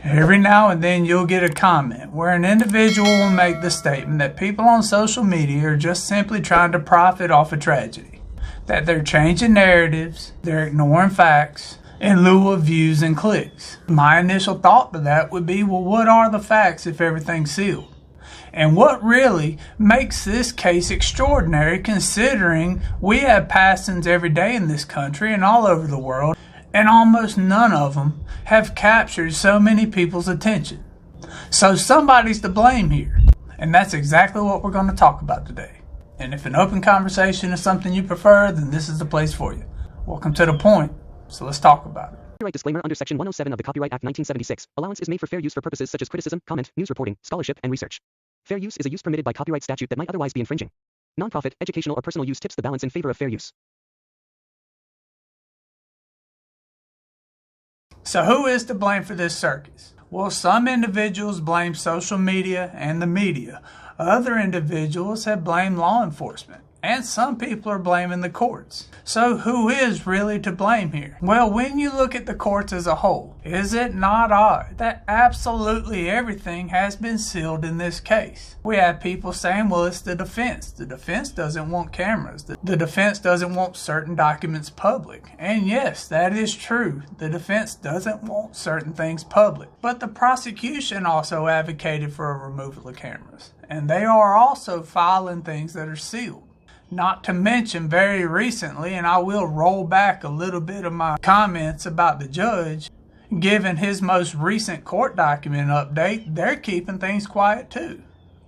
Every now and then you'll get a comment where an individual will make the statement that people on social media are just simply trying to profit off a tragedy, that they're changing narratives, they're ignoring facts in lieu of views and clicks. My initial thought to that would be, well, what are the facts if everything's sealed? And what really makes this case extraordinary, considering we have passings every day in this country and all over the world, and almost none of them have captured so many people's attention. So somebody's to blame here. And that's exactly what we're going to talk about today. And if an open conversation is something you prefer, then this is the place for you. Welcome to The Point, so let's talk about it. Copyright disclaimer under Section 107 of the Copyright Act 1976. Allowance is made for fair use for purposes such as criticism, comment, news reporting, scholarship, and research. Fair use is a use permitted by copyright statute that might otherwise be infringing. Nonprofit, educational, or personal use tips the balance in favor of fair use. So who is to blame for this circus? Well, some individuals blame social media and the media. Other individuals have blamed law enforcement. And some people are blaming the courts. So who is really to blame here? Well, when you look at the courts as a whole, is it not odd that absolutely everything has been sealed in this case? We have people saying, well, it's the defense. The defense doesn't want cameras. The defense doesn't want certain documents public. And yes, that is true. The defense doesn't want certain things public. But the prosecution also advocated for a removal of cameras. And they are also filing things that are sealed. Not to mention very recently, and I will roll back a little bit of my comments about the judge, given his most recent court document update, they're keeping things quiet too.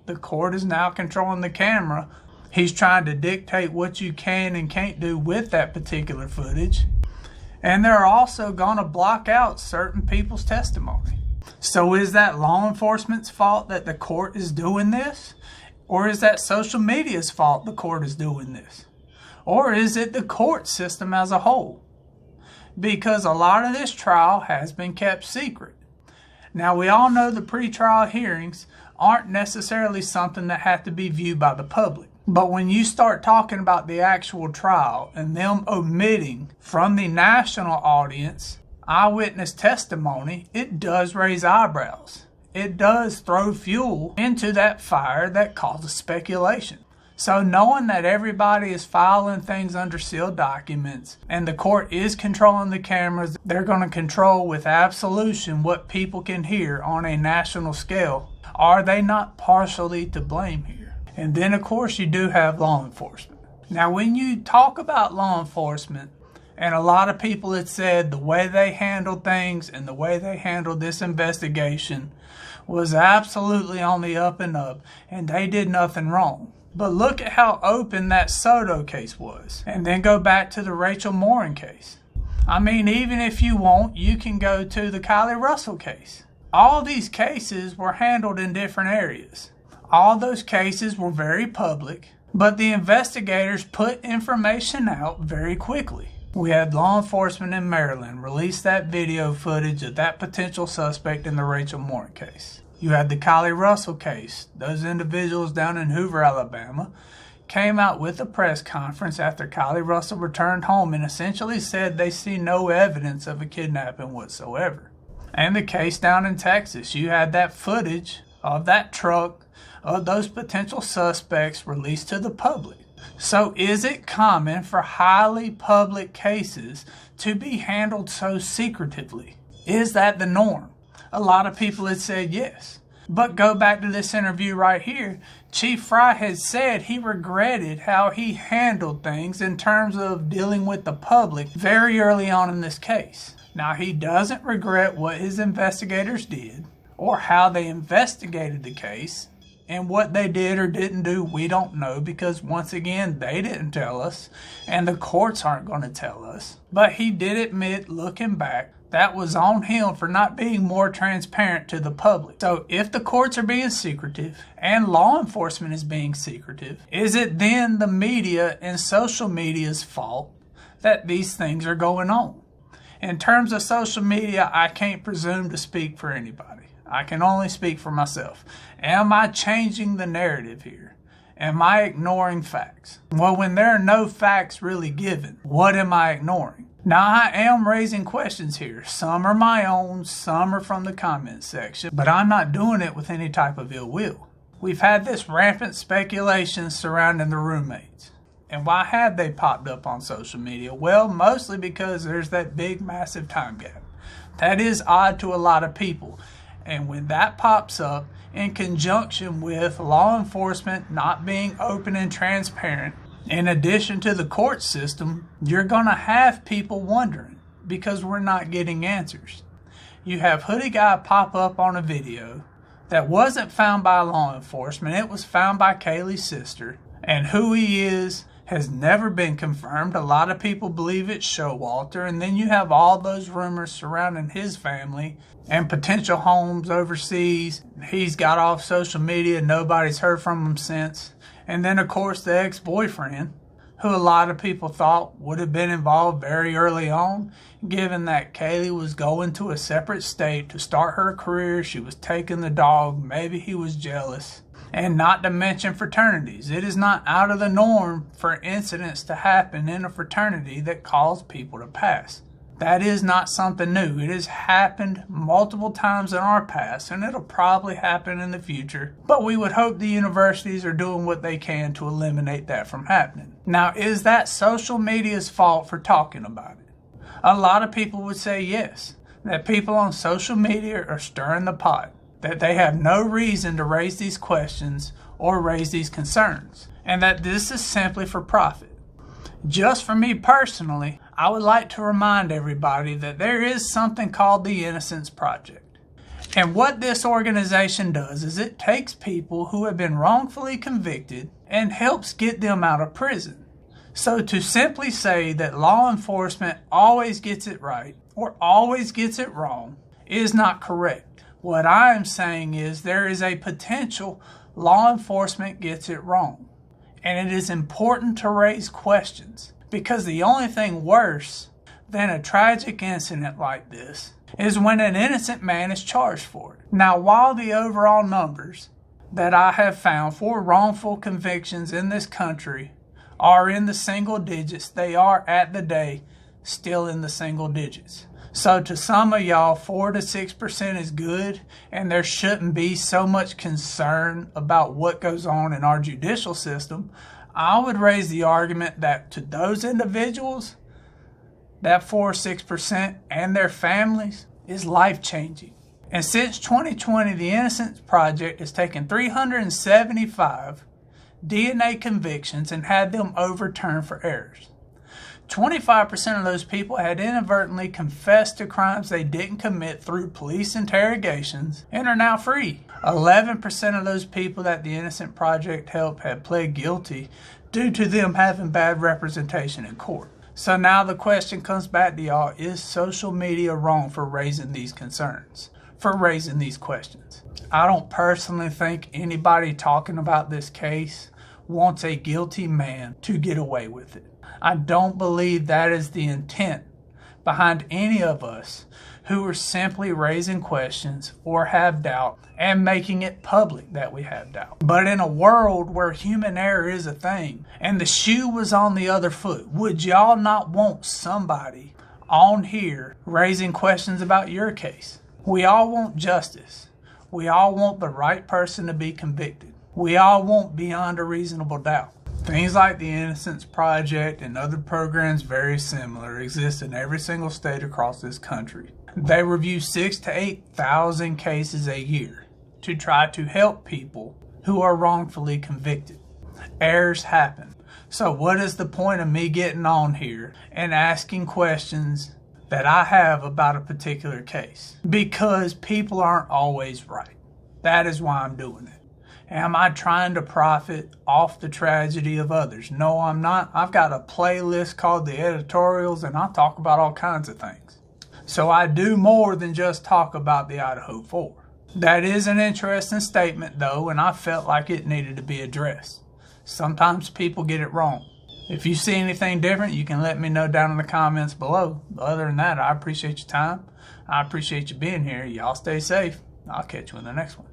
The court is now controlling the camera. He's trying to dictate what you can and can't do with that particular footage. And they're also going to block out certain people's testimony. So is that law enforcement's fault that the court is doing this? Or is that social media's fault the court is doing this? Or is it the court system as a whole? Because a lot of this trial has been kept secret. Now, we all know the pretrial hearings aren't necessarily something that have to be viewed by the public. But when you start talking about the actual trial and them omitting from the national audience eyewitness testimony, it does raise eyebrows. It does throw fuel into that fire that causes speculation. So knowing that everybody is filing things under sealed documents and the court is controlling the cameras, they're going to control with absolution what people can hear on a national scale. Are they not partially to blame here? And then of course you do have law enforcement. Now when you talk about law enforcement, and a lot of people had said the way they handled things and the way they handled this investigation was absolutely on the up and up, and they did nothing wrong. But look at how open that Soto case was. And then go back to the Rachel Morin case. I mean, even if you want, you can go to the Kylie Russell case. All these cases were handled in different areas. All those cases were very public, but the investigators put information out very quickly. We had law enforcement in Maryland release that video footage of that potential suspect in the Rachel Morin case. You had the Kylie Russell case. Those individuals down in Hoover, Alabama, came out with a press conference after Kylie Russell returned home and essentially said they see no evidence of a kidnapping whatsoever. And the case down in Texas, you had that footage of that truck, of those potential suspects released to the public. So is it common for highly public cases to be handled so secretively? Is that the norm? A lot of people had said yes. But go back to this interview right here. Chief Fry had said he regretted how he handled things in terms of dealing with the public very early on in this case. Now, he doesn't regret what his investigators did or how they investigated the case. And what they did or didn't do, we don't know, because once again, they didn't tell us, and the courts aren't going to tell us. But he did admit, looking back, that was on him for not being more transparent to the public. So if the courts are being secretive and law enforcement is being secretive, is it then the media and social media's fault that these things are going on? In terms of social media, I can't presume to speak for anybody. I can only speak for myself. Am I changing the narrative here? Am I ignoring facts? Well, when there are no facts really given, what am I ignoring? Now, I am raising questions here. Some are my own, some are from the comments section, but I'm not doing it with any type of ill will. We've had this rampant speculation surrounding the roommates. And why have they popped up on social media? Well, mostly because there's that big, massive time gap. That is odd to a lot of people. And when that pops up, in conjunction with law enforcement not being open and transparent, in addition to the court system, you're going to have people wondering because we're not getting answers. You have Hoodie Guy pop up on a video that wasn't found by law enforcement. It was found by Kaylee's sister. And who he is has never been confirmed. A lot of people believe it's Showalter. And then you have all those rumors surrounding his family and potential homes overseas. He's got off social media. Nobody's heard from him since. And then, of course, the ex-boyfriend, who a lot of people thought would have been involved very early on, given that Kaylee was going to a separate state to start her career. She was taking the dog. Maybe he was jealous. And not to mention fraternities. It is not out of the norm for incidents to happen in a fraternity that cause people to pass. That is not something new. It has happened multiple times in our past, and it'll probably happen in the future. But we would hope the universities are doing what they can to eliminate that from happening. Now, is that social media's fault for talking about it? A lot of people would say yes, that people on social media are stirring the pot, that they have no reason to raise these questions or raise these concerns, and that this is simply for profit. Just for me personally, I would like to remind everybody that there is something called the Innocence Project. And what this organization does is it takes people who have been wrongfully convicted and helps get them out of prison. So to simply say that law enforcement always gets it right or always gets it wrong is not correct. What I am saying is there is a potential law enforcement gets it wrong. And it is important to raise questions, because the only thing worse than a tragic incident like this is when an innocent man is charged for it. Now, while the overall numbers that I have found for wrongful convictions in this country are in the single digits, they are at the day still in the single digits. So to some of y'all, 4 to 6% is good, and there shouldn't be so much concern about what goes on in our judicial system. I would raise the argument that to those individuals, that 4 or 6% and their families is life-changing. And since 2020, the Innocence Project has taken 375 DNA convictions and had them overturned for errors. 25% of those people had inadvertently confessed to crimes they didn't commit through police interrogations and are now free. 11% of those people that the Innocence Project helped had pled guilty due to them having bad representation in court. So now the question comes back to y'all, is social media wrong for raising these concerns, for raising these questions? I don't personally think anybody talking about this case wants a guilty man to get away with it. I don't believe that is the intent behind any of us who are simply raising questions or have doubt and making it public that we have doubt. But in a world where human error is a thing and the shoe was on the other foot, would y'all not want somebody on here raising questions about your case? We all want justice. We all want the right person to be convicted. We all want beyond a reasonable doubt. Things like the Innocence Project and other programs very similar exist in every single state across this country. They review 6,000 to 8,000 cases a year to try to help people who are wrongfully convicted. Errors happen. So what is the point of me getting on here and asking questions that I have about a particular case? Because people aren't always right. That is why I'm doing it. Am I trying to profit off the tragedy of others? No, I'm not. I've got a playlist called The Editorials, and I talk about all kinds of things. So I do more than just talk about the Idaho 4. That is an interesting statement, though, and I felt like it needed to be addressed. Sometimes people get it wrong. If you see anything different, you can let me know down in the comments below. Other than that, I appreciate your time. I appreciate you being here. Y'all stay safe. I'll catch you in the next one.